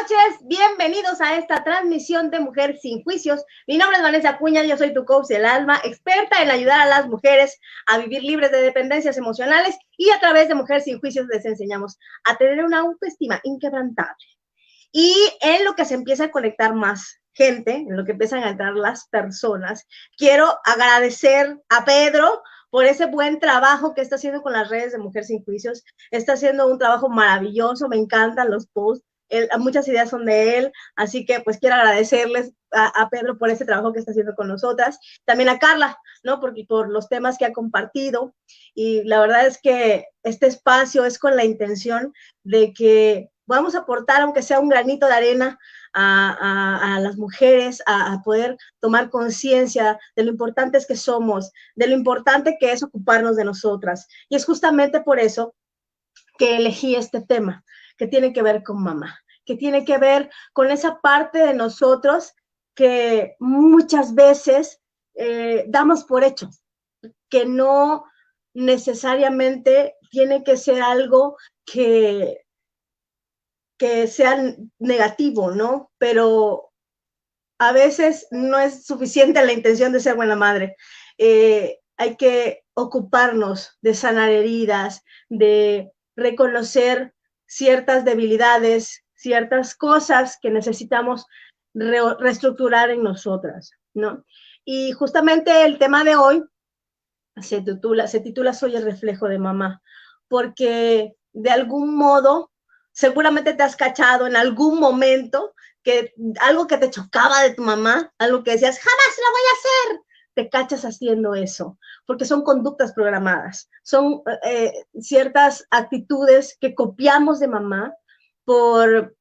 noches, bienvenidos a esta transmisión de Mujer Sin Juicios. Mi nombre es Vanessa Acuña, yo soy tu coach del alma, experta en ayudar a las mujeres a vivir libres de dependencias emocionales y a través de Mujer Sin Juicios les enseñamos a tener una autoestima inquebrantable. Y en lo que se empieza a conectar más gente, en lo que empiezan a entrar las personas, quiero agradecer a Pedro por ese buen trabajo que está haciendo con las redes de Mujer Sin Juicios. Está haciendo un trabajo maravilloso, me encantan los posts. Muchas ideas son de él, así que pues quiero agradecerles a Pedro por ese trabajo que está haciendo con nosotras, también a Carla, ¿no? Porque por los temas que ha compartido, y la verdad es que este espacio es con la intención de que vamos a aportar, aunque sea un granito de arena, a las mujeres, a poder tomar conciencia de lo importantes que somos, de lo importante que es ocuparnos de nosotras, y es justamente por eso que elegí este tema, que tiene que ver con mamá, que tiene que ver con esa parte de nosotros que muchas veces damos por hecho, que no necesariamente tiene que ser algo que sea negativo, ¿no? Pero a veces no es suficiente la intención de ser buena madre. Hay que ocuparnos de sanar heridas, de reconocer ciertas debilidades, ciertas cosas que necesitamos reestructurar en nosotras, ¿no? Y justamente el tema de hoy se titula Soy el reflejo de mamá, porque de algún modo, seguramente te has cachado en algún momento que algo que te chocaba de tu mamá, algo que decías, jamás lo voy a hacer, te cachas haciendo eso, porque son conductas programadas, son ciertas actitudes que copiamos de mamá, que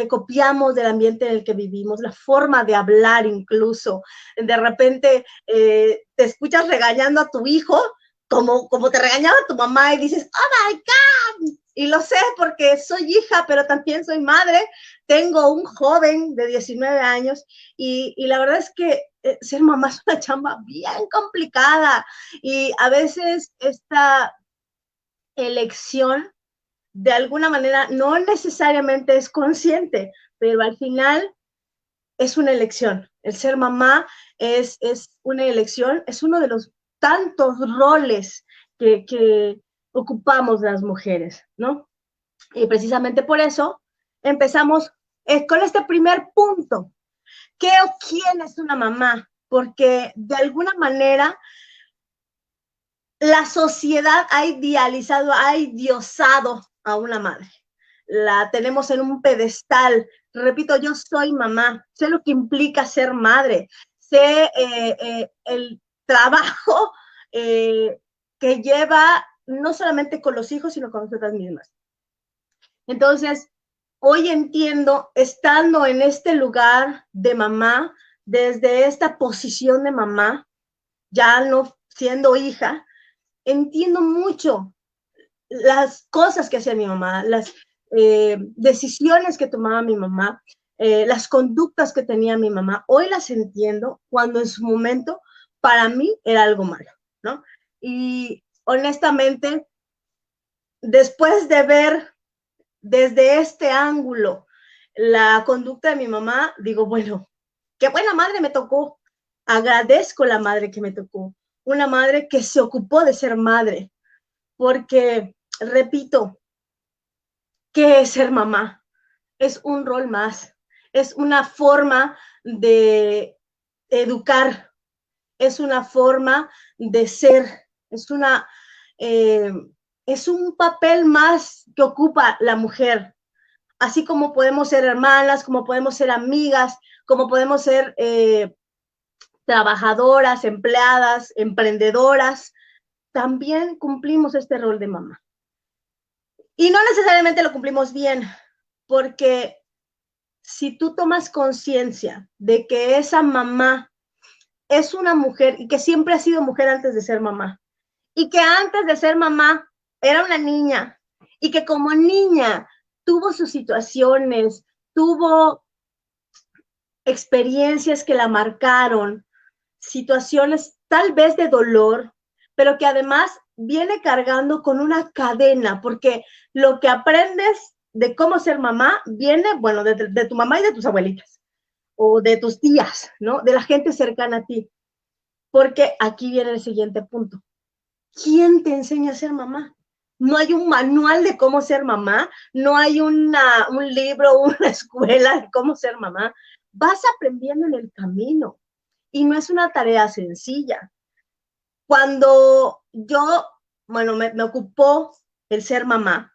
copiamos del ambiente en el que vivimos, la forma de hablar incluso. De repente te escuchas regañando a tu hijo como te regañaba tu mamá y dices, oh my God, y lo sé porque soy hija, pero también soy madre, tengo un joven de 19 años y la verdad es que ser mamá es una chamba bien complicada y a veces esta elección de alguna manera no necesariamente es consciente, pero al final es una elección. El ser mamá es una elección, es uno de los tantos roles que ocupamos las mujeres, ¿no? Y precisamente por eso empezamos con este primer punto. ¿Qué o quién es una mamá? Porque de alguna manera la sociedad ha idealizado, ha idiosado a una madre. La tenemos en un pedestal. Repito, yo soy mamá, sé lo que implica ser madre, sé el trabajo que lleva no solamente con los hijos, sino con nosotras mismas. Entonces, hoy entiendo, estando en este lugar de mamá, desde esta posición de mamá, ya no siendo hija, entiendo mucho las cosas que hacía mi mamá, las decisiones que tomaba mi mamá, las conductas que tenía mi mamá. Hoy las entiendo cuando en su momento para mí era algo malo, ¿no? Y honestamente, después de ver desde este ángulo la conducta de mi mamá, digo, bueno, qué buena madre me tocó. Agradezco la madre que me tocó, una madre que se ocupó de ser madre, porque, repito, ¿qué es ser mamá? Es un rol más, es una forma de educar, es una forma de ser, es un papel más que ocupa la mujer, así como podemos ser hermanas, como podemos ser amigas, como podemos ser trabajadoras, empleadas, emprendedoras, también cumplimos este rol de mamá. Y no necesariamente lo cumplimos bien, porque si tú tomas conciencia de que esa mamá es una mujer y que siempre ha sido mujer antes de ser mamá, y que antes de ser mamá era una niña, y que como niña tuvo sus situaciones, tuvo experiencias que la marcaron, situaciones tal vez de dolor, pero que además viene cargando con una cadena, porque lo que aprendes de cómo ser mamá viene, bueno, de tu mamá y de tus abuelitas, o de tus tías, ¿no? De la gente cercana a ti. Porque aquí viene el siguiente punto. ¿Quién te enseña a ser mamá? No hay un manual de cómo ser mamá, no hay un libro, una escuela de cómo ser mamá. Vas aprendiendo en el camino y no es una tarea sencilla. Cuando yo, bueno, me ocupó el ser mamá,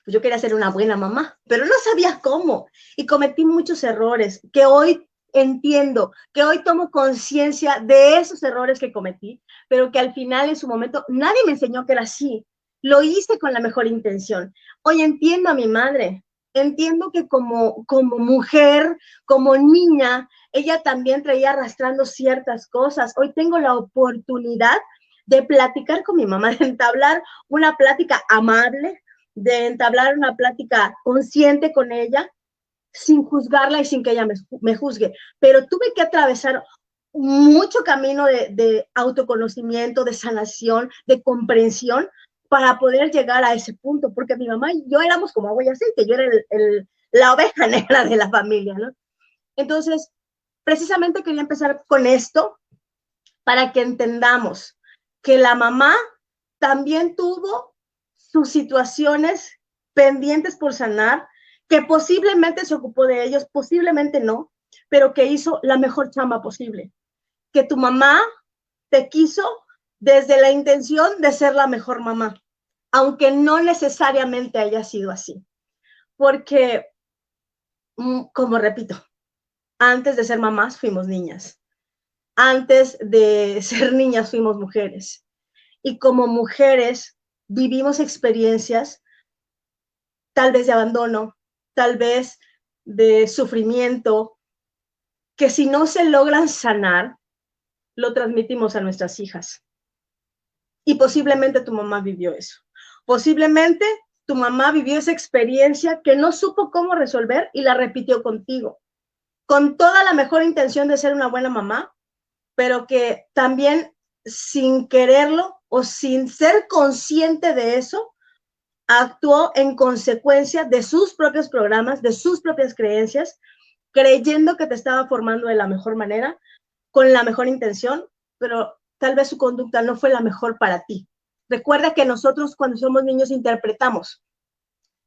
pues yo quería ser una buena mamá, pero no sabía cómo y cometí muchos errores que hoy entiendo, que hoy tomo conciencia de esos errores que cometí, pero que al final en su momento nadie me enseñó que era así. Lo hice con la mejor intención. Hoy entiendo a mi madre, entiendo que como mujer, como niña, ella también traía arrastrando ciertas cosas. Hoy tengo la oportunidad de platicar con mi mamá, de entablar una plática amable, de entablar una plática consciente con ella, sin juzgarla y sin que ella me juzgue. Pero tuve que atravesar mucho camino de autoconocimiento, de sanación, de comprensión, para poder llegar a ese punto, porque mi mamá y yo éramos como agua y aceite, yo era la oveja negra de la familia, ¿no? Entonces, precisamente quería empezar con esto para que entendamos que la mamá también tuvo sus situaciones pendientes por sanar, que posiblemente se ocupó de ellos, posiblemente no, pero que hizo la mejor chamba posible. Que tu mamá te quiso desde la intención de ser la mejor mamá, aunque no necesariamente haya sido así. Porque, como repito, antes de ser mamás fuimos niñas. Antes de ser niñas fuimos mujeres. Y como mujeres vivimos experiencias tal vez de abandono, tal vez de sufrimiento, que si no se logran sanar, lo transmitimos a nuestras hijas. Y posiblemente tu mamá vivió eso. Posiblemente tu mamá vivió esa experiencia que no supo cómo resolver y la repitió contigo, con toda la mejor intención de ser una buena mamá, pero que también sin quererlo o sin ser consciente de eso, actuó en consecuencia de sus propios programas, de sus propias creencias, creyendo que te estaba formando de la mejor manera, con la mejor intención, pero tal vez su conducta no fue la mejor para ti. Recuerda que nosotros cuando somos niños interpretamos,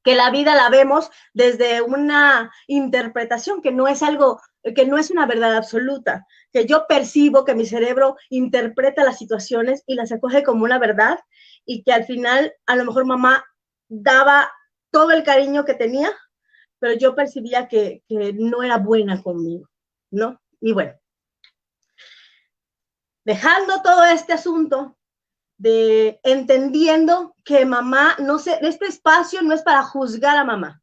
que la vida la vemos desde una interpretación que no es algo, que no es una verdad absoluta, que yo percibo que mi cerebro interpreta las situaciones y las acoge como una verdad y que al final a lo mejor mamá daba todo el cariño que tenía, pero yo percibía que no era buena conmigo, ¿no? Y bueno, dejando todo este asunto de entendiendo que mamá, no sé, este espacio no es para juzgar a mamá,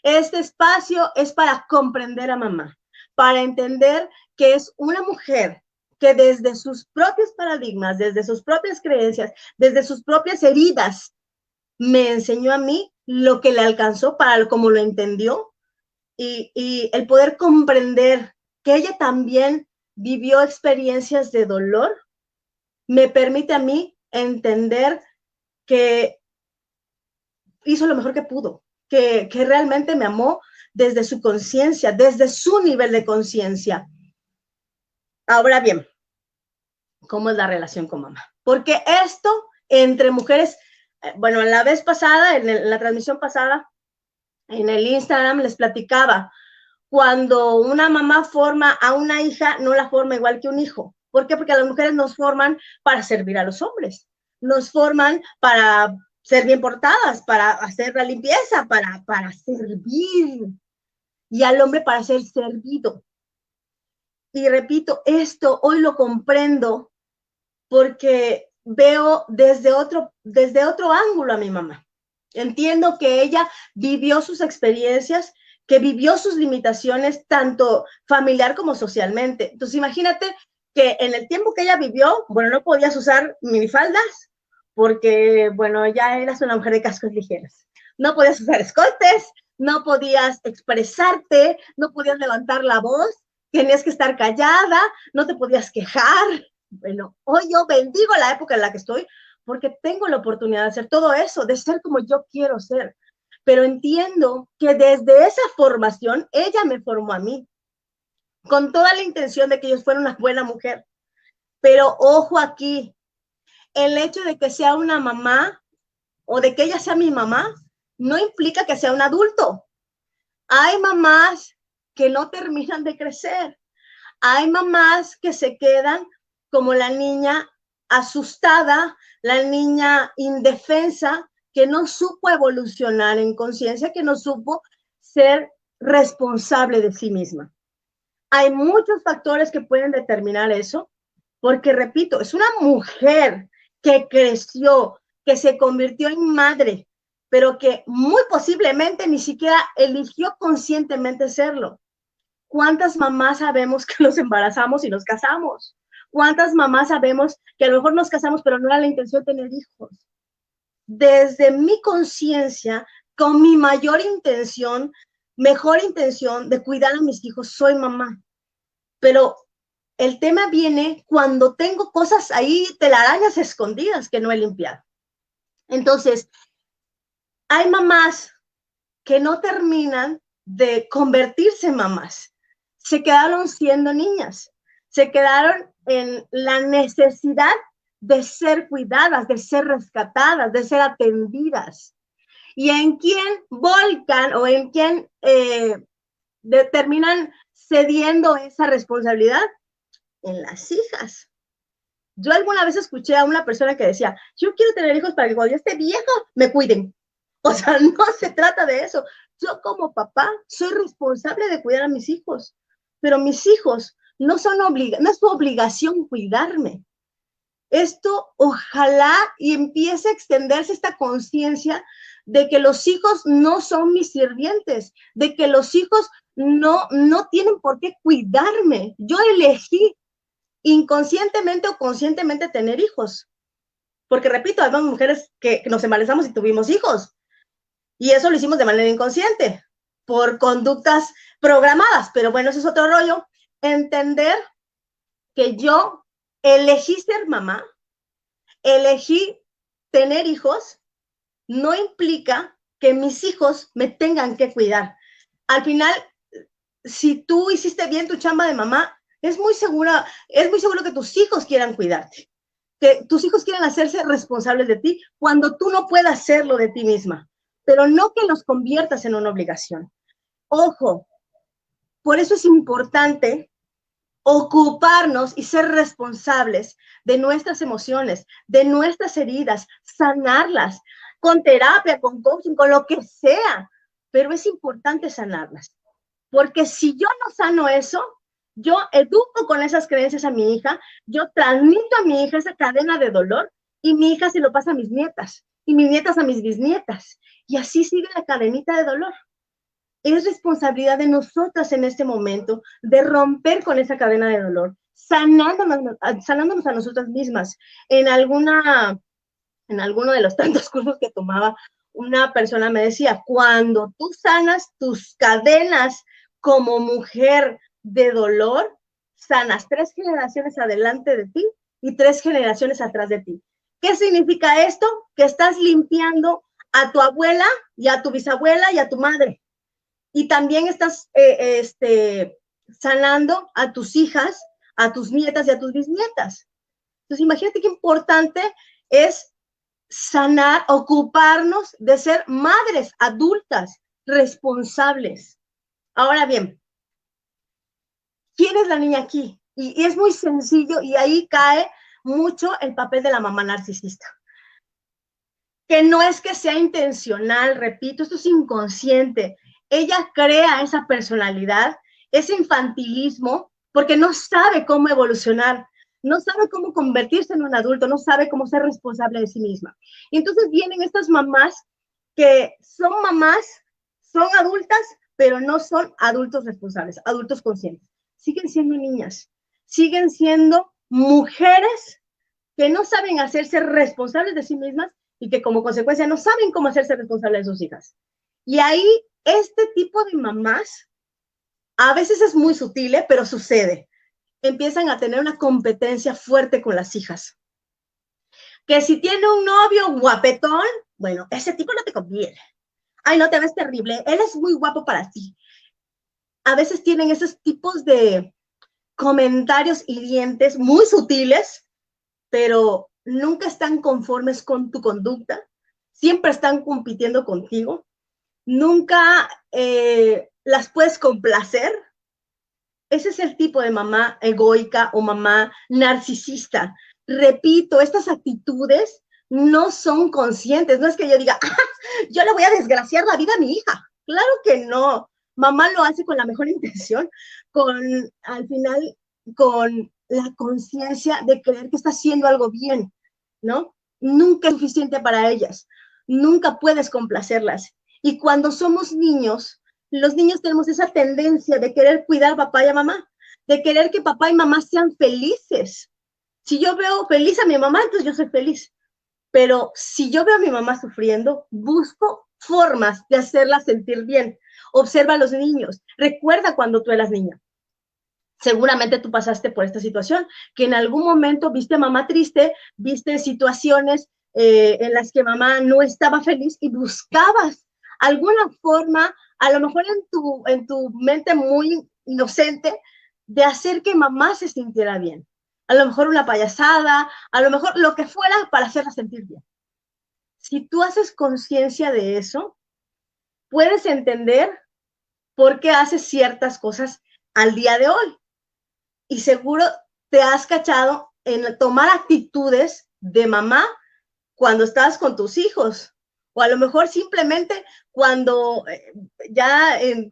este espacio es para comprender a mamá, para entender que es una mujer que desde sus propios paradigmas, desde sus propias creencias, desde sus propias heridas, me enseñó a mí lo que le alcanzó para cómo lo entendió y el poder comprender que ella también vivió experiencias de dolor, me permite a mí entender que hizo lo mejor que pudo, que realmente me amó desde su conciencia, desde su nivel de conciencia. Ahora bien, ¿cómo es la relación con mamá? Porque esto entre mujeres, bueno, la vez pasada, en la transmisión pasada, en el Instagram les platicaba, cuando una mamá forma a una hija, no la forma igual que un hijo. ¿Por qué? Porque las mujeres nos forman para servir a los hombres, nos forman para ser bien portadas, para hacer la limpieza, para servir, y al hombre para ser servido. Y repito, esto hoy lo comprendo porque veo desde otro ángulo a mi mamá. Entiendo que ella vivió sus experiencias, que vivió sus limitaciones, tanto familiar como socialmente. Entonces, imagínate que en el tiempo que ella vivió, bueno, no podías usar minifaldas porque, bueno, ya eras una mujer de cascos ligeros. No podías usar escotes, no podías expresarte, no podías levantar la voz, tenías que estar callada, no te podías quejar. Bueno, hoy yo bendigo la época en la que estoy porque tengo la oportunidad de hacer todo eso, de ser como yo quiero ser. pero entiendo que desde esa formación, ella me formó a mí, con toda la intención de que yo fuera una buena mujer. Pero ojo aquí, el hecho de que sea una mamá o de que ella sea mi mamá, no implica que sea un adulto. Hay mamás que no terminan de crecer. Hay mamás que se quedan como la niña asustada, la niña indefensa, que no supo evolucionar en conciencia, que no supo ser responsable de sí misma. Hay muchos factores que pueden determinar eso, porque repito, es una mujer que creció, que se convirtió en madre, pero que muy posiblemente ni siquiera eligió conscientemente serlo. ¿Cuántas mamás sabemos que nos embarazamos y nos casamos? ¿Cuántas mamás sabemos que a lo mejor nos casamos, pero no era la intención de tener hijos? Desde mi conciencia, con mi mayor intención, mejor intención de cuidar a mis hijos, soy mamá. Pero el tema viene cuando tengo cosas ahí, telarañas escondidas que no he limpiado. Entonces, hay mamás que no terminan de convertirse en mamás. Se quedaron siendo niñas, se quedaron en la necesidad de ser cuidadas, de ser rescatadas, de ser atendidas. ¿Y en quién volcan o en quién terminan cediendo esa responsabilidad? En las hijas. Yo alguna vez escuché a una persona que decía, yo quiero tener hijos para que cuando yo esté viejo me cuiden. O sea, no se trata de eso. Yo como papá soy responsable de cuidar a mis hijos, pero mis hijos no es su obligación cuidarme. Esto ojalá y empiece a extenderse esta conciencia de que los hijos no son mis sirvientes, de que los hijos no tienen por qué cuidarme. Yo elegí inconscientemente o conscientemente tener hijos. Porque repito, hay mujeres que nos embarazamos y tuvimos hijos. Y eso lo hicimos de manera inconsciente, por conductas programadas. Pero bueno, eso es otro rollo. Entender que yo elegí ser mamá, elegí tener hijos, no implica que mis hijos me tengan que cuidar. Al final, si tú hiciste bien tu chamba de mamá, es muy seguro que tus hijos quieran cuidarte, que tus hijos quieran hacerse responsables de ti cuando tú no puedas hacerlo de ti misma, pero no que los conviertas en una obligación. Ojo, por eso es importante ocuparnos y ser responsables de nuestras emociones, de nuestras heridas, sanarlas, con terapia, con coaching, con lo que sea, pero es importante sanarlas, porque si yo no sano eso, yo educo con esas creencias a mi hija, yo transmito a mi hija esa cadena de dolor y mi hija se lo pasa a mis nietas y mis nietas a mis bisnietas y así sigue la cadenita de dolor. Es responsabilidad de nosotras en este momento de romper con esa cadena de dolor, sanándonos a nosotras mismas. En alguno de los tantos cursos que tomaba, una persona me decía, cuando tú sanas tus cadenas como mujer de dolor, sanas 3 generaciones adelante de ti y 3 generaciones atrás de ti. ¿Qué significa esto? Que estás limpiando a tu abuela y a tu bisabuela y a tu madre. Y también estás sanando a tus hijas, a tus nietas y a tus bisnietas. Entonces, imagínate qué importante es sanar, ocuparnos de ser madres adultas, responsables. Ahora bien, ¿quién es la niña aquí? Y es muy sencillo y ahí cae mucho el papel de la mamá narcisista. Que no es que sea intencional, repito, esto es inconsciente. Ella crea esa personalidad, ese infantilismo, porque no sabe cómo evolucionar, no sabe cómo convertirse en un adulto, no sabe cómo ser responsable de sí misma. Y entonces vienen estas mamás que son mamás, son adultas, pero no son adultos responsables, adultos conscientes. Siguen siendo niñas, siguen siendo mujeres que no saben hacerse responsables de sí mismas y que como consecuencia no saben cómo hacerse responsables de sus hijas. Y ahí este tipo de mamás, a veces es muy sutil, pero sucede. Empiezan a tener una competencia fuerte con las hijas. Que si tiene un novio guapetón, bueno, ese tipo no te conviene. ay, no te ves terrible, él es muy guapo para ti. A veces tienen esos tipos de comentarios hirientes muy sutiles, pero nunca están conformes con tu conducta, siempre están compitiendo contigo, nunca las puedes complacer. Ese es el tipo de mamá egoica o mamá narcisista. Repito, estas actitudes no son conscientes. No es que yo diga, ah, yo le voy a desgraciar la vida a mi hija. Claro que no. Mamá lo hace con la mejor intención, al final, con la conciencia de creer que está haciendo algo bien, ¿no? Nunca es suficiente para ellas. Nunca puedes complacerlas. Y cuando somos niños, los niños tenemos esa tendencia de querer cuidar a papá y a mamá, de querer que papá y mamá sean felices. Si yo veo feliz a mi mamá, entonces yo soy feliz. Pero si yo veo a mi mamá sufriendo, busco formas de hacerla sentir bien. Observa a los niños. Recuerda cuando tú eras niña. Seguramente tú pasaste por esta situación, que en algún momento viste a mamá triste, viste situaciones en las que mamá no estaba feliz y buscabas alguna forma, a lo mejor en tu mente muy inocente, de hacer que mamá se sintiera bien. A lo mejor una payasada, a lo mejor lo que fuera para hacerla sentir bien. Si tú haces conciencia de eso, puedes entender por qué haces ciertas cosas al día de hoy. Y seguro te has cachado en tomar actitudes de mamá cuando estás con tus hijos, o a lo mejor simplemente cuando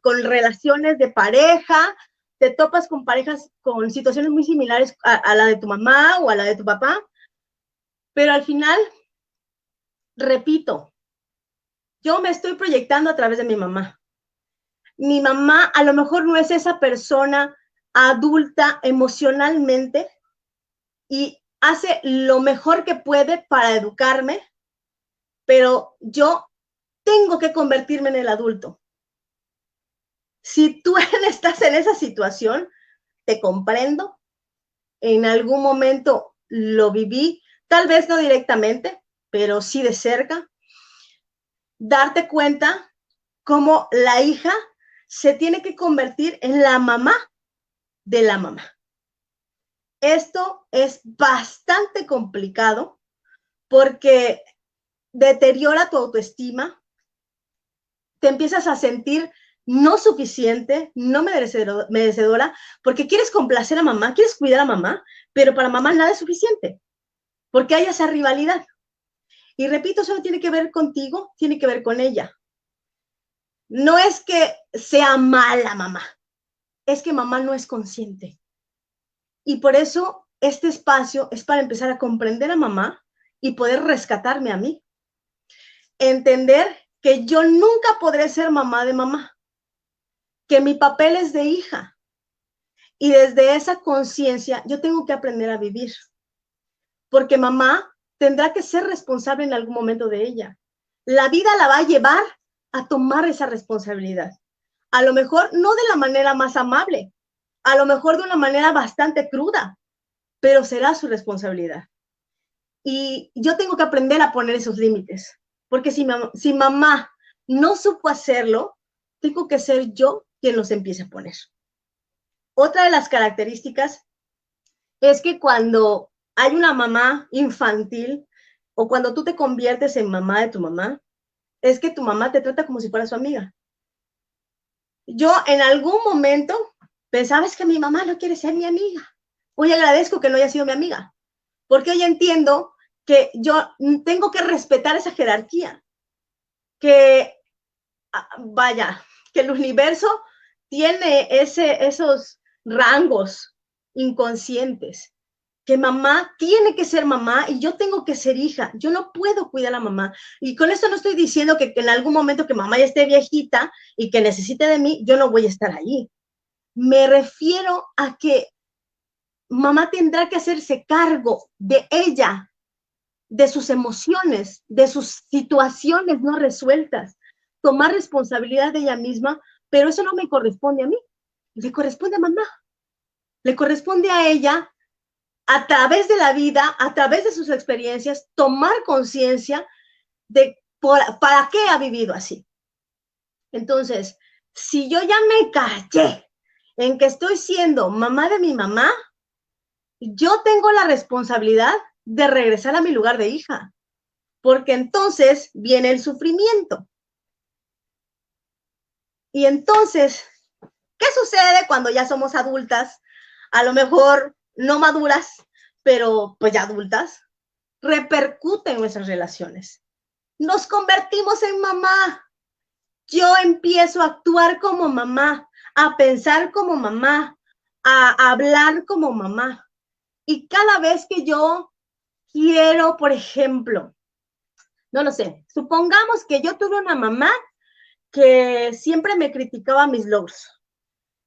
con relaciones de pareja, te topas con parejas con situaciones muy similares a la de tu mamá o a la de tu papá, pero al final, repito, yo me estoy proyectando a través de mi mamá. Mi mamá a lo mejor no es esa persona adulta emocionalmente y hace lo mejor que puede para educarme, pero yo tengo que convertirme en el adulto. Si tú estás en esa situación, te comprendo. En algún momento lo viví, tal vez no directamente, pero sí de cerca. Darte cuenta cómo la hija se tiene que convertir en la mamá de la mamá. Esto es bastante complicado porque deteriora tu autoestima, te empiezas a sentir no suficiente, no merecedora, porque quieres complacer a mamá, quieres cuidar a mamá, pero para mamá nada es suficiente, porque hay esa rivalidad. Y repito, eso no tiene que ver contigo, tiene que ver con ella. No es que sea mala mamá, es que mamá no es consciente. Y por eso este espacio es para empezar a comprender a mamá y poder rescatarme a mí. Entender que yo nunca podré ser mamá de mamá, que mi papel es de hija. Y desde esa conciencia yo tengo que aprender a vivir. Porque mamá tendrá que ser responsable en algún momento de ella. La vida la va a llevar a tomar esa responsabilidad. A lo mejor no de la manera más amable, a lo mejor de una manera bastante cruda, pero será su responsabilidad. Y yo tengo que aprender a poner esos límites, porque si mamá no supo hacerlo, tengo que ser yo quien los empiece a poner. Otra de las características es que cuando hay una mamá infantil o cuando tú te conviertes en mamá de tu mamá, es que tu mamá te trata como si fuera su amiga. Yo en algún momento pensaba, es que mi mamá no quiere ser mi amiga. Hoy agradezco que no haya sido mi amiga, porque hoy entiendo que yo tengo que respetar esa jerarquía, que vaya, que el universo tiene esos rangos inconscientes, que mamá tiene que ser mamá y yo tengo que ser hija. Yo no puedo cuidar a mamá. Y con esto no estoy diciendo que en algún momento que mamá ya esté viejita y que necesite de mí, yo no voy a estar ahí. Me refiero a que mamá tendrá que hacerse cargo de ella, de sus emociones, de sus situaciones no resueltas, tomar responsabilidad de ella misma, pero eso no me corresponde a mí, le corresponde a mamá, le corresponde a ella a través de la vida, a través de sus experiencias, tomar conciencia de para qué ha vivido así. Entonces, si yo ya me callé en que estoy siendo mamá de mi mamá, yo tengo la responsabilidad de regresar a mi lugar de hija, porque entonces viene el sufrimiento. Y entonces, ¿qué sucede cuando ya somos adultas? A lo mejor no maduras, pero pues ya adultas. Repercute en nuestras relaciones. Nos convertimos en mamá. Yo empiezo a actuar como mamá, a pensar como mamá, a hablar como mamá. Y cada vez que yo quiero, por ejemplo, no lo sé, supongamos que yo tuve una mamá que siempre me criticaba mis logros,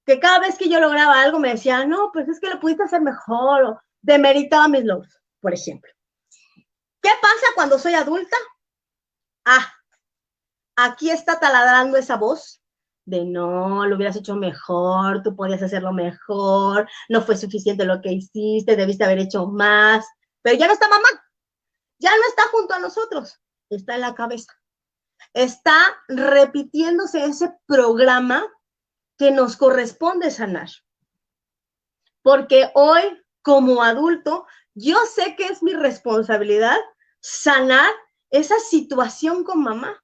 que cada vez que yo lograba algo me decía, no, pues es que lo pudiste hacer mejor, o demeritaba mis logros, por ejemplo. ¿Qué pasa cuando soy adulta? Ah, aquí está taladrando esa voz de no, lo hubieras hecho mejor, tú podías hacerlo mejor, no fue suficiente lo que hiciste, debiste haber hecho más, pero ya no está mamá, ya no está junto a nosotros, está en la cabeza. Está repitiéndose ese programa que nos corresponde sanar. Porque hoy, como adulto, yo sé que es mi responsabilidad sanar esa situación con mamá.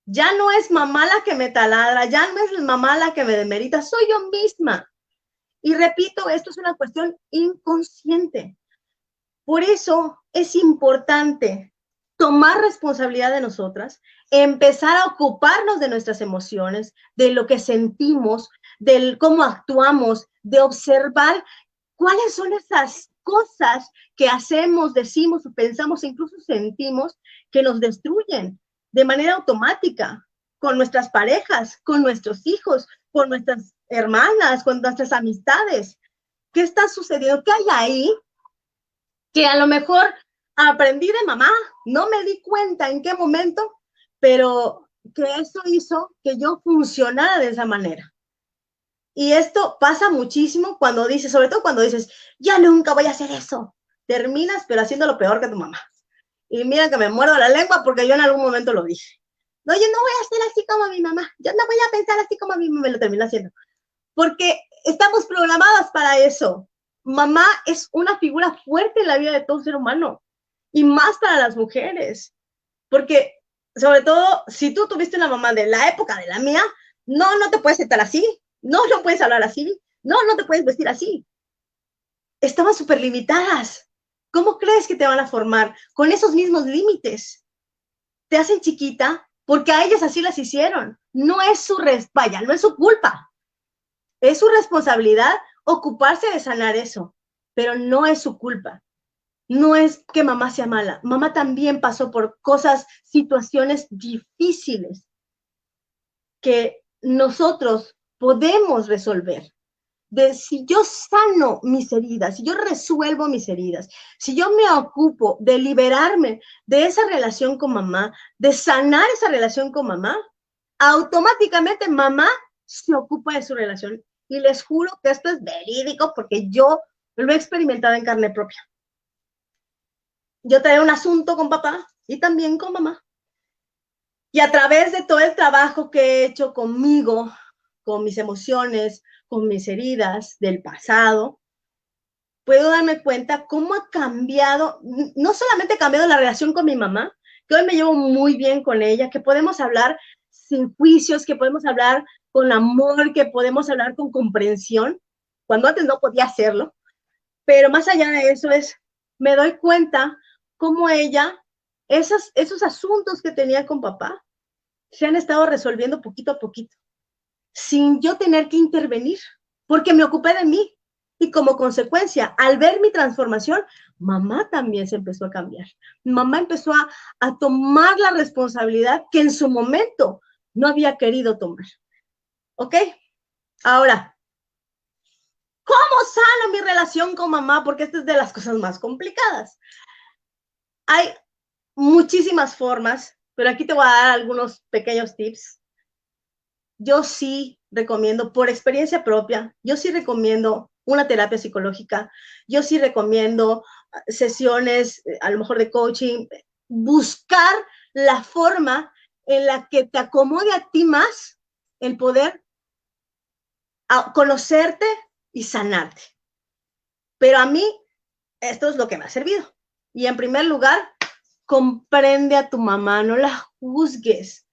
Ya no es mamá la que me taladra, ya no es mamá la que me demerita, soy yo misma. Y repito, esto es una cuestión inconsciente. Por eso es importante tomar responsabilidad de nosotras, empezar a ocuparnos de nuestras emociones, de lo que sentimos, de cómo actuamos, de observar cuáles son esas cosas que hacemos, decimos o pensamos, incluso sentimos, que nos destruyen de manera automática, con nuestras parejas, con nuestros hijos, con nuestras hermanas, con nuestras amistades. ¿Qué está sucediendo? ¿Qué hay ahí que a lo mejor aprendí de mamá? No me di cuenta en qué momento, pero que eso hizo que yo funcionara de esa manera. Y esto pasa muchísimo cuando dices, sobre todo cuando dices, ya nunca voy a hacer eso. Terminas, pero haciendo lo peor que tu mamá. Y mira que me muerdo la lengua porque yo en algún momento lo dije. No, yo no voy a hacer así como mi mamá. Yo no voy a pensar así como mi mamá. Me lo termino haciendo. Porque estamos programadas para eso. Mamá es una figura fuerte en la vida de todo ser humano. Y más para las mujeres. Porque, sobre todo, si tú tuviste una mamá de la época de la mía, no te puedes sentar así. No puedes hablar así. No te puedes vestir así. Estaban súper limitadas. ¿Cómo crees que te van a formar con esos mismos límites? Te hacen chiquita porque a ellas así las hicieron. No es su vaya, no es su culpa. Es su responsabilidad ocuparse de sanar eso, pero no es su culpa. No es que mamá sea mala. Mamá también pasó por cosas, situaciones difíciles que nosotros podemos resolver. De si yo sano mis heridas, si yo resuelvo mis heridas, si yo me ocupo de liberarme de esa relación con mamá, de sanar esa relación con mamá, automáticamente mamá se ocupa de su relación. Y les juro que esto es verídico porque yo lo he experimentado en carne propia. Yo tenía un asunto con papá y también con mamá. Y a través de todo el trabajo que he hecho conmigo, con mis emociones, con mis heridas del pasado, puedo darme cuenta cómo ha cambiado, no solamente ha cambiado la relación con mi mamá, que hoy me llevo muy bien con ella, que podemos hablar sin juicios, que podemos hablar con amor, que podemos hablar con comprensión, cuando antes no podía hacerlo. Pero más allá de eso me doy cuenta cómo ella, esos asuntos que tenía con papá, se han estado resolviendo poquito a poquito, sin yo tener que intervenir, porque me ocupé de mí. Y como consecuencia, al ver mi transformación, mamá también se empezó a cambiar. Mamá empezó a tomar la responsabilidad que en su momento no había querido tomar. ¿Ok? Ahora, ¿cómo sano mi relación con mamá? Porque esta es de las cosas más complicadas. Hay muchísimas formas, pero aquí te voy a dar algunos pequeños tips. Yo sí recomiendo, por experiencia propia, yo sí recomiendo una terapia psicológica, yo sí recomiendo sesiones, a lo mejor de coaching, buscar la forma en la que te acomode a ti más el poder conocerte y sanarte. Pero a mí, esto es lo que me ha servido. Y en primer lugar, comprende a tu mamá, no la juzgues.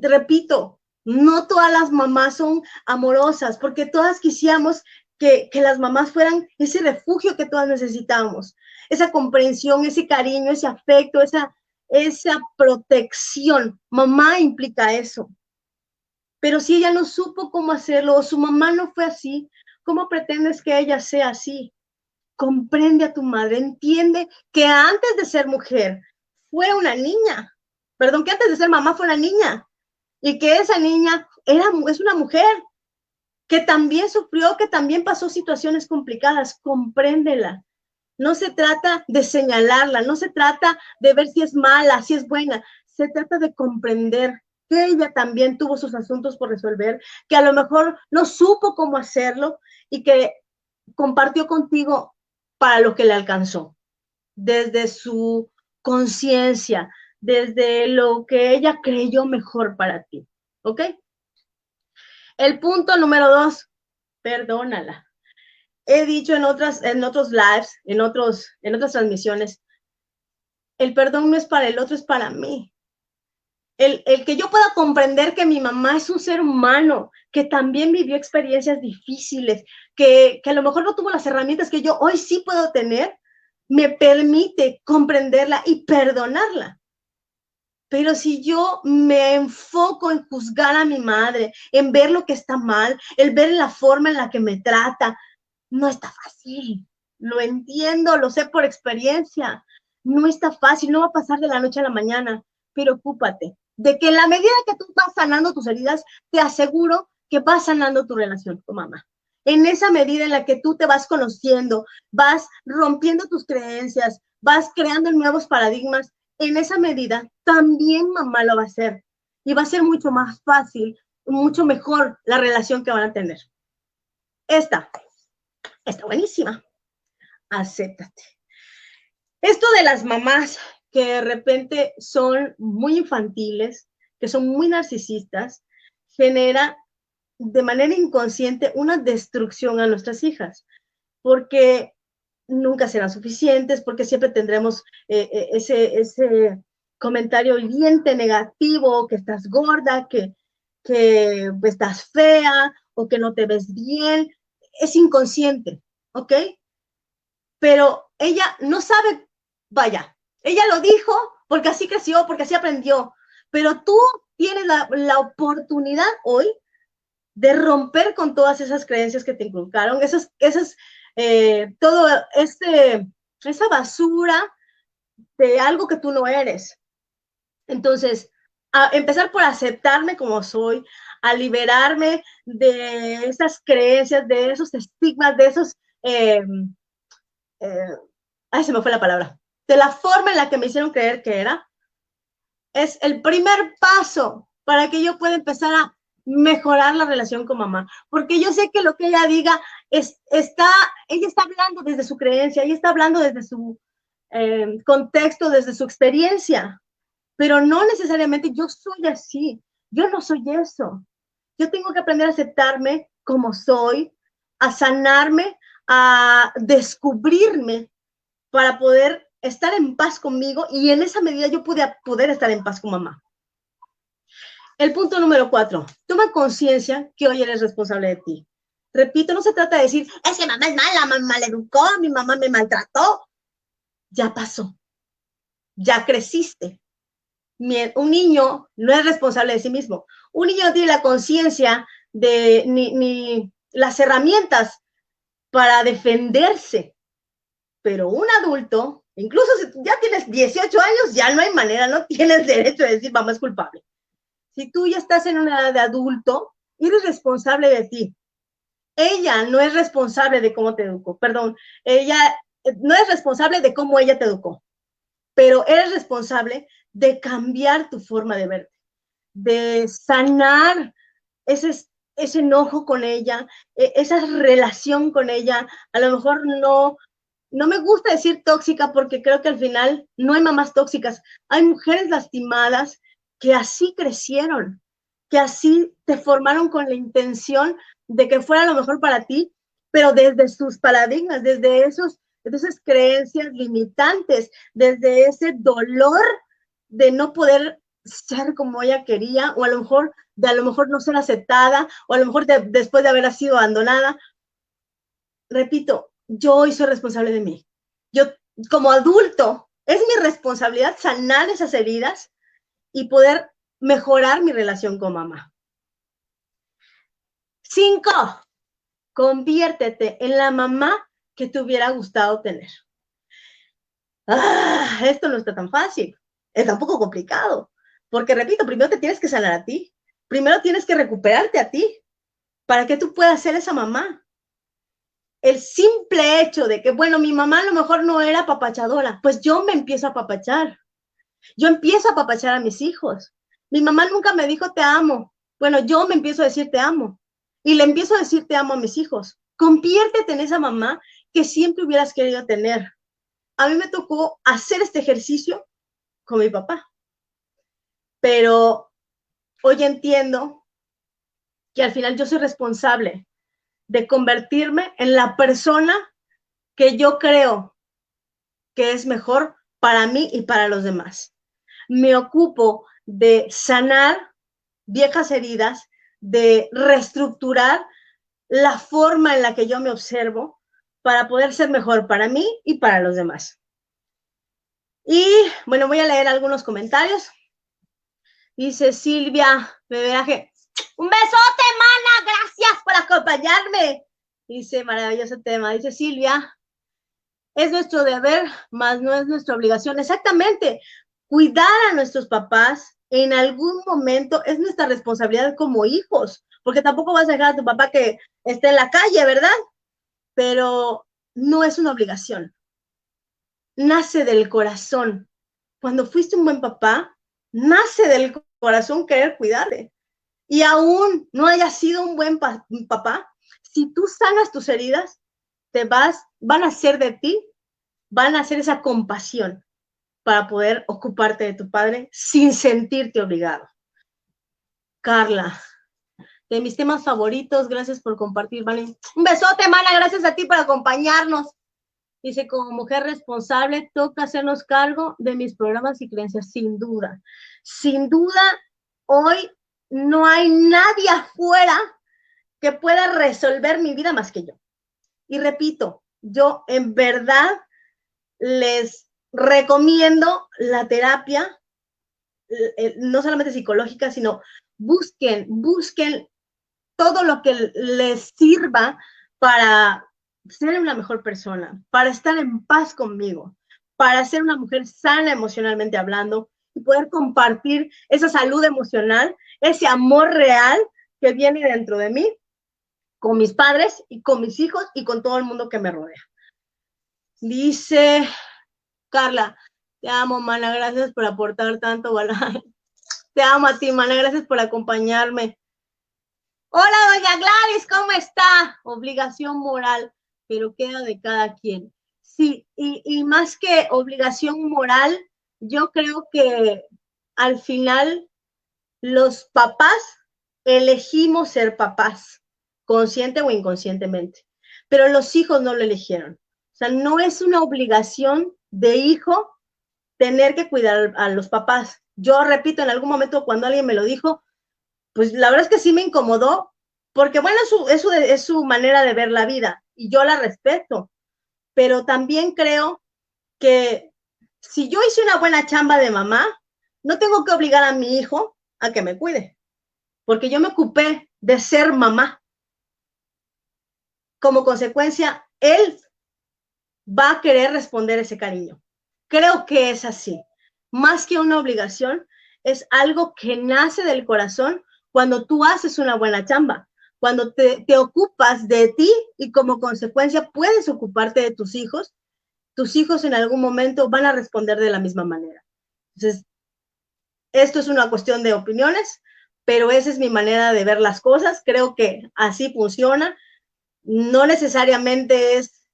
Repito, no todas las mamás son amorosas, porque todas quisiéramos que las mamás fueran ese refugio que todas necesitábamos, esa comprensión, ese cariño, ese afecto, esa protección. Mamá implica eso. Pero si ella no supo cómo hacerlo, o su mamá no fue así, ¿cómo pretendes que ella sea así? Comprende a tu madre, entiende que antes de ser mujer fue una niña, perdón, que antes de ser mamá fue una niña, y que esa niña es una mujer que también sufrió, que también pasó situaciones complicadas. Compréndela. No se trata de señalarla, no se trata de ver si es mala, si es buena, se trata de comprender que ella también tuvo sus asuntos por resolver, que a lo mejor no supo cómo hacerlo y que compartió contigo para lo que le alcanzó, desde su conciencia, desde lo que ella creyó mejor para ti, ¿ok? El punto número 2, perdónala. He dicho en otros lives, en otras transmisiones, el perdón no es para el otro, es para mí. El que yo pueda comprender que mi mamá es un ser humano, que también vivió experiencias difíciles, que a lo mejor no tuvo las herramientas que yo hoy sí puedo tener, me permite comprenderla y perdonarla. Pero si yo me enfoco en juzgar a mi madre, en ver lo que está mal, en ver la forma en la que me trata, no está fácil. Lo entiendo, lo sé por experiencia. No está fácil, no va a pasar de la noche a la mañana, pero ocúpate de que en la medida que tú vas sanando tus heridas, te aseguro que vas sanando tu relación con mamá. En esa medida en la que tú te vas conociendo, vas rompiendo tus creencias, vas creando nuevos paradigmas, en esa medida también mamá lo va a hacer. Y va a ser mucho más fácil, mucho mejor la relación que van a tener. Esta está buenísima. Acéptate. Esto de las mamás que de repente son muy infantiles, que son muy narcisistas, genera de manera inconsciente una destrucción a nuestras hijas, porque nunca serán suficientes, porque siempre tendremos ese comentario hiriente, negativo, que estás gorda, que estás fea, o que no te ves bien. Es inconsciente, ¿ok? Pero ella no sabe, vaya, ella lo dijo porque así creció, porque así aprendió, pero tú tienes la oportunidad hoy de romper con todas esas creencias que te inculcaron, todo esa basura de algo que tú no eres. Entonces, a empezar por aceptarme como soy, a liberarme de esas creencias, de esos estigmas, de esos se me fue la palabra, de la forma en la que me hicieron creer que era, es el primer paso para que yo pueda empezar a mejorar la relación con mamá, porque yo sé que lo que ella diga ella está hablando desde su creencia, ella está hablando desde su contexto, desde su experiencia, pero no necesariamente yo soy así, yo no soy eso. Yo tengo que aprender a aceptarme como soy, a sanarme, a descubrirme para poder estar en paz conmigo y en esa medida yo pude poder estar en paz con mamá. El punto número 4, toma conciencia que hoy eres responsable de ti. Repito, no se trata de decir, es que mamá es mala, mamá me maleducó, mi mamá me maltrató. Ya pasó, ya creciste. Un niño no es responsable de sí mismo. Un niño no tiene la conciencia ni las herramientas para defenderse. Pero un adulto, incluso si ya tienes 18 años, ya no hay manera, no tienes derecho de decir mamá es culpable. Si tú ya estás en una edad de adulto, eres responsable de ti. Ella no es responsable de cómo te educó, perdón, ella no es responsable de cómo ella te educó, pero eres responsable de cambiar tu forma de verte, de sanar ese enojo con ella, esa relación con ella. A lo mejor no me gusta decir tóxica porque creo que al final no hay mamás tóxicas, hay mujeres lastimadas que así crecieron, que así te formaron con la intención de que fuera lo mejor para ti, pero desde sus paradigmas, desde esas creencias limitantes, desde ese dolor de no poder ser como ella quería, o a lo mejor no ser aceptada, o a lo mejor después de haber sido abandonada. Repito, yo hoy soy responsable de mí. Yo, como adulto, es mi responsabilidad sanar esas heridas y poder mejorar mi relación con mamá. 5, conviértete en la mamá que te hubiera gustado tener. Esto no está tan fácil, es un poco complicado, porque repito, primero te tienes que sanar a ti, primero tienes que recuperarte a ti, para que tú puedas ser esa mamá. El simple hecho de que, bueno, mi mamá a lo mejor no era apapachadora, pues yo me empiezo a apapachar. Yo empiezo a apapachar a mis hijos. Mi mamá nunca me dijo te amo. Bueno, yo me empiezo a decir te amo. Y le empiezo a decir te amo a mis hijos. Conviértete en esa mamá que siempre hubieras querido tener. A mí me tocó hacer este ejercicio con mi papá. Pero hoy entiendo que al final yo soy responsable de convertirme en la persona que yo creo que es mejor para mí y para los demás. Me ocupo de sanar viejas heridas, de reestructurar la forma en la que yo me observo para poder ser mejor para mí y para los demás. Y bueno, voy a leer algunos comentarios. Dice Silvia Beberaje, un besote, mana, gracias por acompañarme. Dice, maravilloso tema. Dice Silvia, es nuestro deber, más no es nuestra obligación. Exactamente, cuidar a nuestros papás en algún momento es nuestra responsabilidad como hijos, porque tampoco vas a dejar a tu papá que esté en la calle, ¿verdad? Pero no es una obligación. Nace del corazón. Cuando fuiste un buen papá, nace del corazón querer cuidarle. Y aún no hayas sido un buen papá, si tú sanas tus heridas, van a ser de ti, van a hacer esa compasión para poder ocuparte de tu padre sin sentirte obligado. Carla, de mis temas favoritos, gracias por compartir, ¿vale? Un besote, mana, gracias a ti por acompañarnos. Dice, como mujer responsable, toca hacernos cargo de mis programas y creencias, sin duda. Sin duda, hoy no hay nadie afuera que pueda resolver mi vida más que yo. Y repito, yo en verdad les recomiendo la terapia, no solamente psicológica, sino busquen todo lo que les sirva para ser una mejor persona, para estar en paz conmigo, para ser una mujer sana emocionalmente hablando y poder compartir esa salud emocional, ese amor real que viene dentro de mí, con mis padres y con mis hijos y con todo el mundo que me rodea. Dice Carla, te amo, mana, gracias por aportar tanto valor. Te amo a ti, mana, gracias por acompañarme. Hola, doña Gladys, ¿cómo está? Obligación moral, pero queda de cada quien. Sí, y más que obligación moral, yo creo que al final los papás elegimos ser papás, consciente o inconscientemente, pero los hijos no lo eligieron. O sea, no es una obligación de hijo tener que cuidar a los papás. Yo repito, en algún momento cuando alguien me lo dijo, pues la verdad es que sí me incomodó, porque bueno, es su manera de ver la vida y yo la respeto, pero también creo que si yo hice una buena chamba de mamá, no tengo que obligar a mi hijo a que me cuide, porque yo me ocupé de ser mamá. Como consecuencia, él va a querer responder ese cariño. Creo que es así. Más que una obligación, es algo que nace del corazón cuando tú haces una buena chamba, cuando te ocupas de ti y como consecuencia puedes ocuparte de tus hijos en algún momento van a responder de la misma manera. Entonces, esto es una cuestión de opiniones, pero esa es mi manera de ver las cosas. Creo que así funciona. No necesariamente es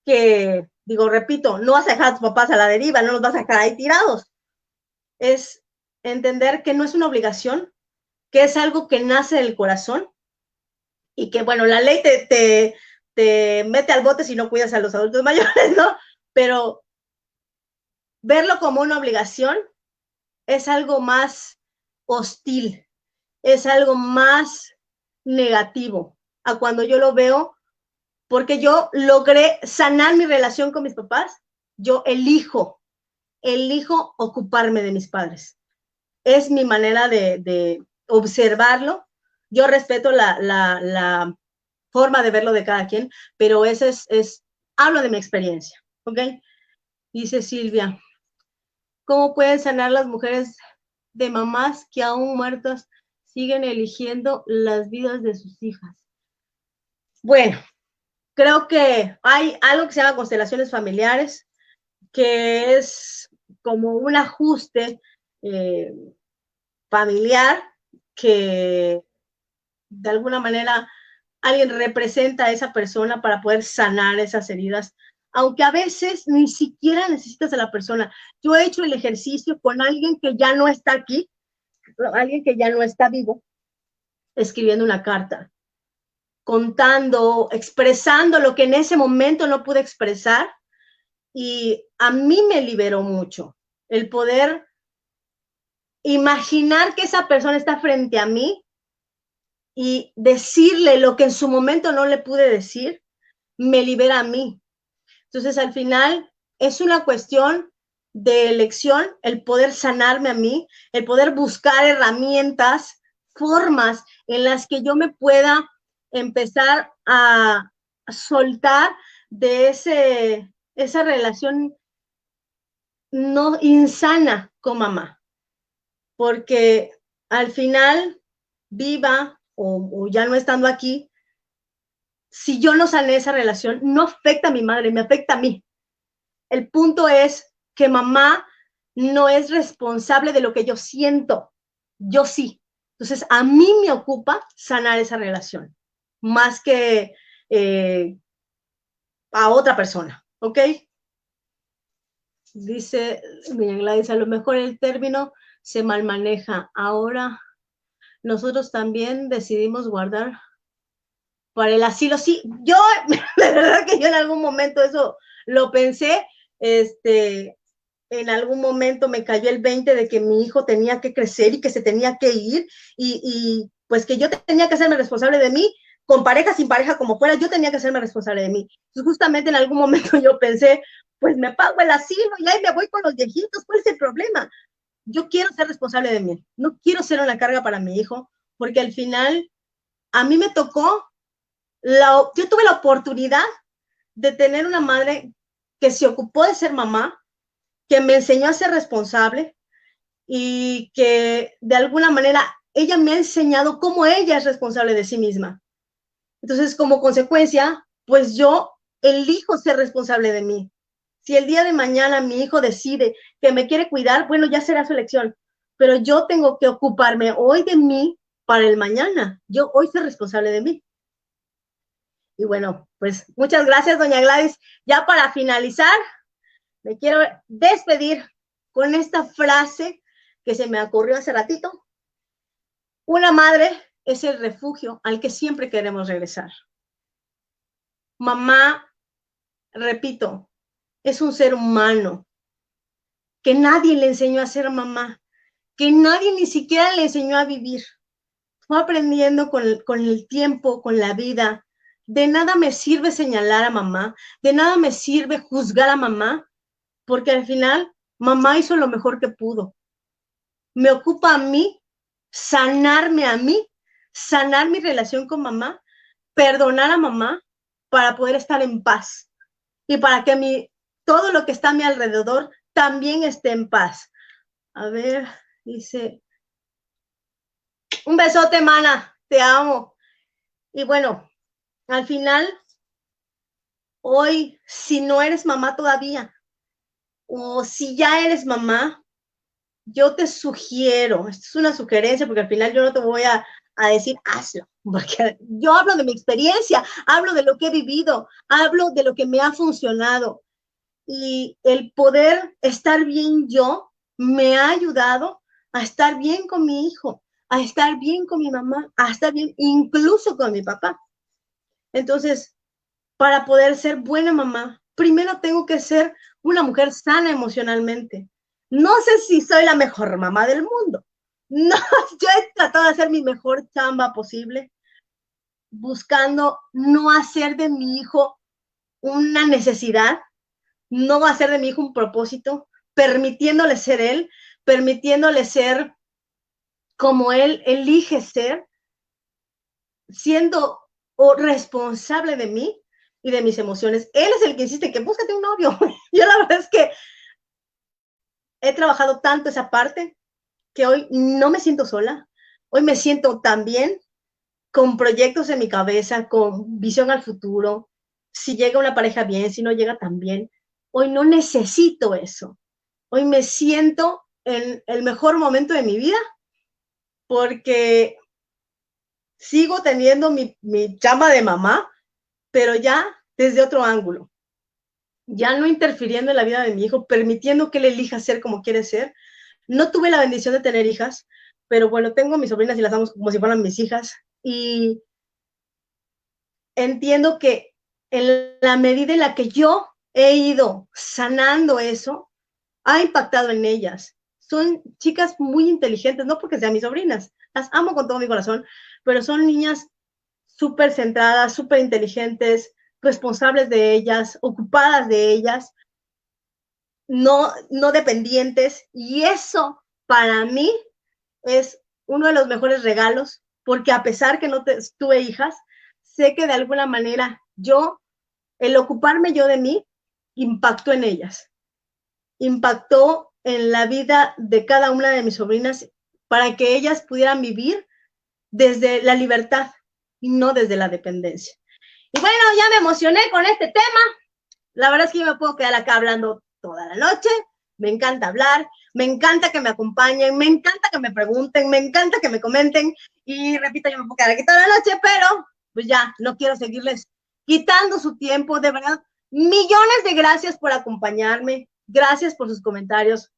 que, digo, repito, no vas a dejar a tus papás a la deriva, no los vas a dejar ahí tirados. Es entender que no es una obligación, que es algo que nace del corazón y que, bueno, la ley te mete al bote si no cuidas a los adultos mayores, ¿no? Pero verlo como una obligación es algo más hostil, es algo más negativo a cuando yo lo veo, porque yo logré sanar mi relación con mis papás, yo elijo ocuparme de mis padres. Es mi manera de observarlo. Yo respeto la forma de verlo de cada quien, pero ese hablo de mi experiencia, ¿ok? Dice Silvia, ¿cómo pueden sanar las mujeres de mamás que aún muertas siguen eligiendo las vidas de sus hijas? Bueno, creo que hay algo que se llama constelaciones familiares, que es como un ajuste familiar que de alguna manera alguien representa a esa persona para poder sanar esas heridas, aunque a veces ni siquiera necesitas a la persona. Yo he hecho el ejercicio con alguien que ya no está aquí, alguien que ya no está vivo, escribiendo una carta, contando, expresando lo que en ese momento no pude expresar, y a mí me liberó mucho el poder imaginar que esa persona está frente a mí y decirle lo que en su momento no le pude decir, me libera a mí. Entonces, al final, es una cuestión de elección, el poder sanarme a mí, el poder buscar herramientas, formas en las que yo me pueda empezar a soltar de esa relación no insana con mamá. Porque al final, viva o ya no estando aquí, si yo no sané esa relación, no afecta a mi madre, me afecta a mí. El punto es que mamá no es responsable de lo que yo siento, yo sí. Entonces, a mí me ocupa sanar esa relación, más que a otra persona, ¿ok? Dice doña Gladys, a lo mejor el término se mal maneja. Ahora nosotros también decidimos guardar para el asilo. Sí, yo, de verdad que yo en algún momento eso lo pensé, en algún momento me cayó el 20 de que mi hijo tenía que crecer y que se tenía que ir y pues que yo tenía que hacerme responsable de mí, con pareja, sin pareja, como fuera, yo tenía que hacerme responsable de mí. Entonces, justamente en algún momento yo pensé, pues me pago el asilo y ahí me voy con los viejitos, ¿cuál es el problema? Yo quiero ser responsable de mí, no quiero ser una carga para mi hijo, porque al final a mí me tocó, yo tuve la oportunidad de tener una madre que se ocupó de ser mamá, que me enseñó a ser responsable y que de alguna manera ella me ha enseñado cómo ella es responsable de sí misma. Entonces, como consecuencia, pues yo elijo ser responsable de mí. Si el día de mañana mi hijo decide que me quiere cuidar, bueno, ya será su elección, pero yo tengo que ocuparme hoy de mí para el mañana. Yo hoy soy responsable de mí. Y bueno, pues muchas gracias, doña Gladys. Ya para finalizar, me quiero despedir con esta frase que se me ocurrió hace ratito. Una madre es el refugio al que siempre queremos regresar. Mamá, repito, es un ser humano que nadie le enseñó a ser mamá, que nadie ni siquiera le enseñó a vivir. Fue aprendiendo con el tiempo, con la vida. De nada me sirve señalar a mamá, de nada me sirve juzgar a mamá, porque al final mamá hizo lo mejor que pudo. Me ocupa a mí, sanarme a mí, sanar mi relación con mamá, perdonar a mamá para poder estar en paz y para que todo lo que está a mi alrededor también esté en paz. A ver, dice, un besote, mana, te amo. Y bueno, al final, hoy, si no eres mamá todavía, o si ya eres mamá, yo te sugiero, esto es una sugerencia, porque al final yo no te voy a decir, hazlo, porque yo hablo de mi experiencia, hablo de lo que he vivido, hablo de lo que me ha funcionado. Y el poder estar bien yo me ha ayudado a estar bien con mi hijo, a estar bien con mi mamá, a estar bien incluso con mi papá. Entonces, para poder ser buena mamá, primero tengo que ser una mujer sana emocionalmente. No sé si soy la mejor mamá del mundo. No, yo he tratado de hacer mi mejor chamba posible, buscando no hacer de mi hijo una necesidad, no hacer de mi hijo un propósito, permitiéndole ser él, permitiéndole ser como él elige ser, siendo responsable de mí y de mis emociones. Él es el que insiste que búscate un novio. Yo la verdad es que he trabajado tanto esa parte que hoy no me siento sola. Hoy me siento también con proyectos en mi cabeza, con visión al futuro. Si llega una pareja bien, si no llega también. Hoy no necesito eso. Hoy me siento en el mejor momento de mi vida porque sigo teniendo mi chamba de mamá, pero ya desde otro ángulo, ya no interfiriendo en la vida de mi hijo, permitiendo que él elija ser como quiere ser. No tuve la bendición de tener hijas, pero bueno, tengo mis sobrinas y las amo como si fueran mis hijas. Y entiendo que en la medida en la que yo he ido sanando eso, ha impactado en ellas. Son chicas muy inteligentes, no porque sean mis sobrinas, las amo con todo mi corazón, pero son niñas súper centradas, súper inteligentes, responsables de ellas, ocupadas de ellas, no dependientes. Y eso para mí es uno de los mejores regalos, porque a pesar que no tuve hijas, sé que de alguna manera el ocuparme yo de mí, impactó en ellas, impactó en la vida de cada una de mis sobrinas para que ellas pudieran vivir desde la libertad y no desde la dependencia. Y bueno, ya me emocioné con este tema. La verdad es que yo me puedo quedar acá hablando toda la noche. Me encanta hablar, me encanta que me acompañen, me encanta que me pregunten, me encanta que me comenten. Y repito, yo me puedo quedar aquí toda la noche, pero pues ya, no quiero seguirles quitando su tiempo. De verdad, millones de gracias por acompañarme. Gracias por sus comentarios.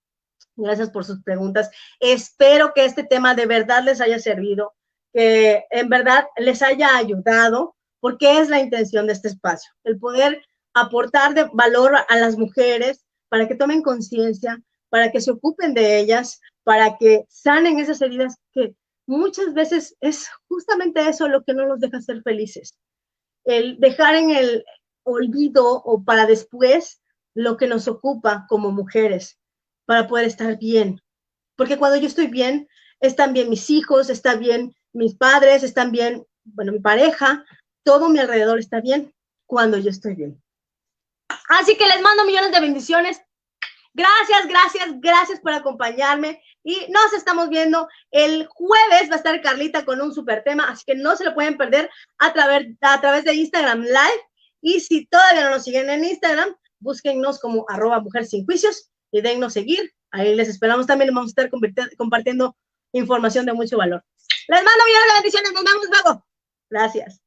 Gracias por sus preguntas. Espero que este tema de verdad les haya servido, que en verdad les haya ayudado, porque es la intención de este espacio, el poder aportar de valor a las mujeres para que tomen conciencia, para que se ocupen de ellas, para que sanen esas heridas que muchas veces es justamente eso lo que no nos deja ser felices. El dejar en el olvido o para después lo que nos ocupa como mujeres para poder estar bien. Porque cuando yo estoy bien, están bien mis hijos, están bien mis padres, están bien, bueno, mi pareja, todo mi alrededor está bien cuando yo estoy bien. Así que les mando millones de bendiciones. Gracias, gracias, gracias por acompañarme y nos estamos viendo el jueves. Va a estar Carlita con un súper tema, así que no se lo pueden perder a través de Instagram Live. Y si todavía no nos siguen en Instagram, búsquennos como @mujersinjuicios y dennos seguir. Ahí les esperamos también. Vamos a estar compartiendo información de mucho valor. Les mando millones de bendiciones. Nos vemos luego. Gracias.